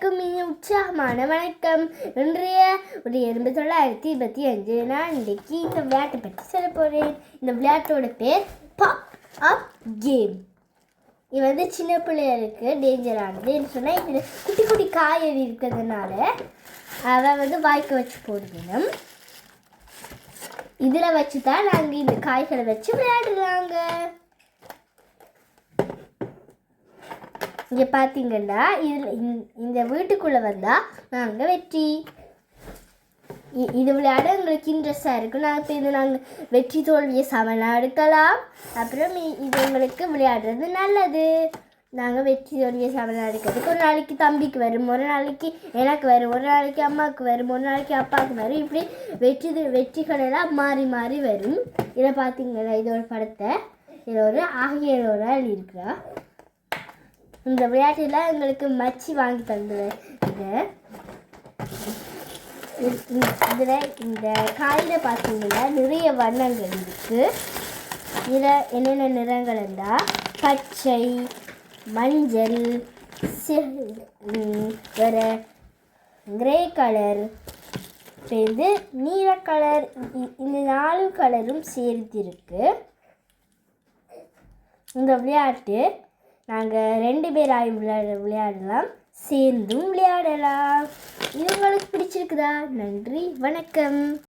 அனைவருக்கும் இனி உற்சாகமான வணக்கம். இன்றைய 1925 நான் இன்றைக்கு இந்த விளையாட்டை பற்றி சொல்ல போகிறேன். இந்த விளையாட்டோட பேர் பாப் அப் கேம். இது வந்து சின்ன பிள்ளைகளுக்கு டேஞ்சரானது என்று சொன்னால் இதில் குட்டி குட்டி காய்கறி இருக்கிறதுனால அதை வந்து வாய்க்க வச்சு போடணும். இதில் வச்சு தான் நாங்கள் இந்த காய்களை வச்சு விளையாடுறாங்க. இங்கே பார்த்தீங்கன்னா இதில் இந்த வீட்டுக்குள்ளே வந்தால் நாங்கள் வெற்றி. இது விளையாட எங்களுக்கு இன்ட்ரெஸ்டாக இருக்கும். நாங்கள் இப்போ நாங்கள் வெற்றி தோல்வியை சமனாக எடுக்கலாம். அப்புறம் இது எங்களுக்கு விளையாடுறது நல்லது. நாங்கள் வெற்றி தோல்வியை சமனாக எடுக்கிறதுக்கு ஒரு நாளைக்கு தம்பிக்கு வரும், ஒரு நாளைக்கு எனக்கு வரும், ஒரு நாளைக்கு அம்மாவுக்கு வரும், ஒரு நாளைக்கு அப்பாவுக்கு வரும். இப்படி வெற்றிகளெல்லாம் மாறி மாறி வரும். இதை பார்த்தீங்கன்னா இதோட படத்தை இதில் ஒரு ஆகியோர் இருக்கிறா. இந்த விளையாட்டில் எங்களுக்கு மச்சி வாங்கி தந்தது. இதில் இந்த காயில் பார்த்தீங்கன்னா நிறைய வண்ணங்கள் இருக்குது. இதில் என்னென்ன நிறங்கள் இருந்தால் பச்சை, மஞ்சள், வேறு கிரே கலர், இது நீல கலர், இந்த 4 கலரும் சேர்த்திருக்கு. இந்த விளையாட்டு நாங்கள் 2 பேராய் விளையாடலாம், சேர்ந்தும் விளையாடலாம். இது உங்களுக்கு பிடிச்சிருக்குதா? நன்றி, வணக்கம்.